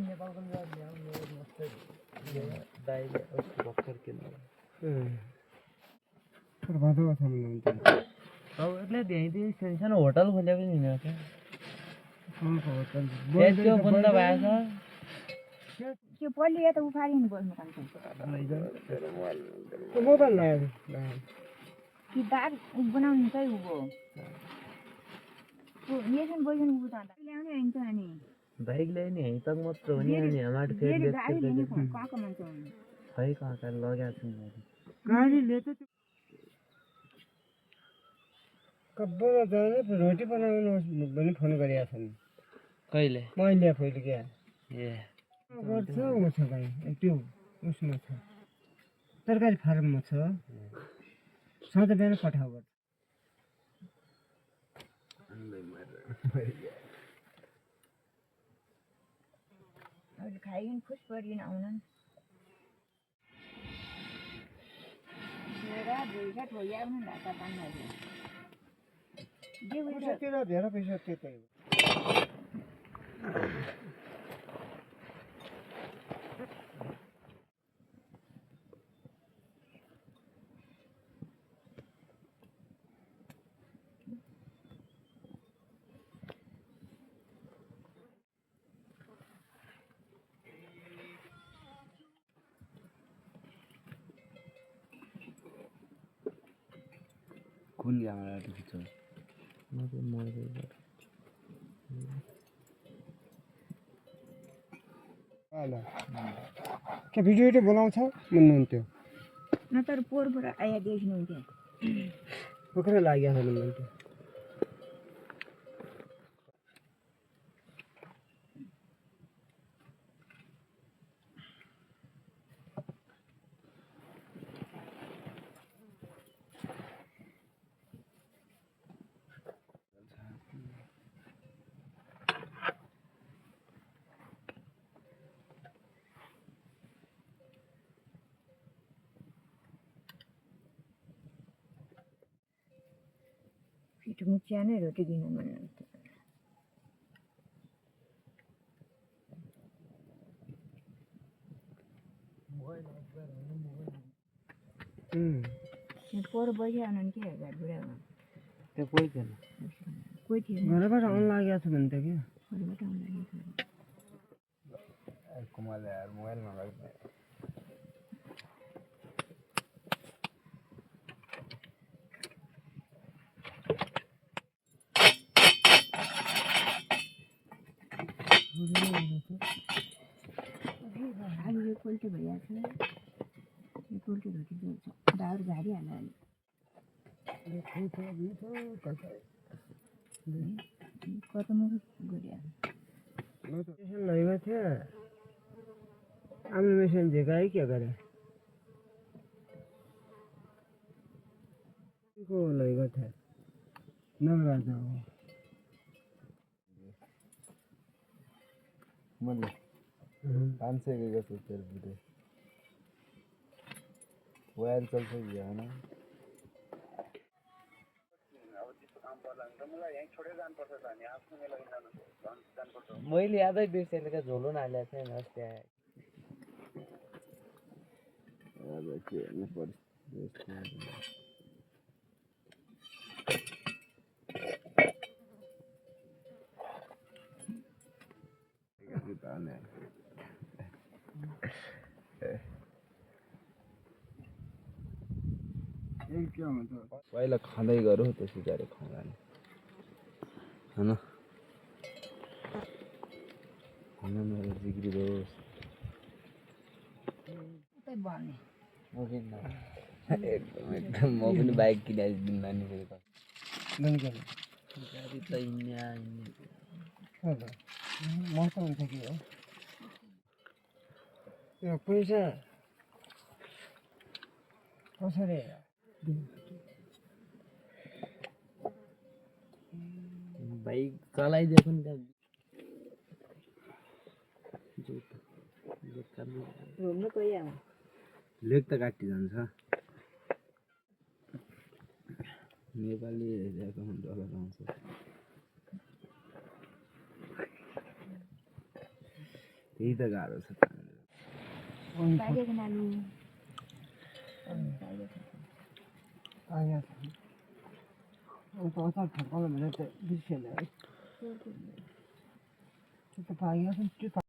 नेपालको ल्याउने मस्तै बाहिर भर्खर किन भातो खानुहुन्छ अब એટલે त्यहीँ सानो होटल खोलेको नि यहाँ होटल त्यो बन्द भएको छ त्यो पहिले यता उफारिनु बस्नु पर्छ मोबाइल लाग्यो कि बार बनाउनु चाहिँ उँभो यसमा बस्नु उँभो त अन्त ल्याउने होइन त अनि बाइक ल्यायो नि यहीँ तक मात्र हो नि अनि हाम्रो फेरि गाडी लिने कहाँको मान्छे हुनु खै कहाँ लगेको छु गाडीले त कब्बरमा जाने रोटी बनाउनुहोस् भने फोन गरिएको छ नि कहिले मैले पहिले क्या ए गर्छ ऊ छ भाइ त्यो उसमा छ तरकारी फार्ममा छ सधैँ बिहान पठाउ गर्छ खाइकन खुस परिकन आउन पैसातिर धेरै पैसा त्यतै हो कुन क्यामेराबाट खिच्छ के भिडियो बोलाउँछ भन्नुहुन्थ्यो न तर पोहोरबाट आया देख्नुहुन्थ्यो पोखरा लाग्यो भन्नुहुन्थ्यो मुचियानै रोटी दिन भन्नुहुन्थ्यो पोहोर बसिया हुनुहुन्थ्यो घर बुढामा त्यो कोही थिएन कोही थिएन घरबाट आउनु लागेको छ भने त क्या घरबाट आउनु लागेको मोबाइल नगर्नु आज यो पोल्टी भइरहेको छ यो पोल्टी रोटी दाउरा झारिहाल्यो अहिले कतमा गरिहाल्यो लैको थियो आम्ने मेसिन झेकायो क्या गरे को लैको थियो नगराजा हो मैले 500 गएको छु तेरो भिडियो वायर चल्छ कि होइन मैले यादै बिर्सेर झोलो हालेको थिएँ अस्ति पहिला खाँदै गरौँ त्यसै गरे खाउँला नि होइन मेरो जिग्री दोस् एकदम म पनि बाइक किनाइदिउँला नि फेरि गाडी त मौसम हुन्छ कि हो यो पैसा कसरी बाइक चलाइदिएको नि घुम्नु कोही आउँ लेक त काटी जान्छ नेपाली हेरेको डलर आउँछ त्यही त गाह्रो छ पाइरहेको नानु अचार ठक्कल भनेर त बिर्सेन है त्यो त पाइएको छ त्यो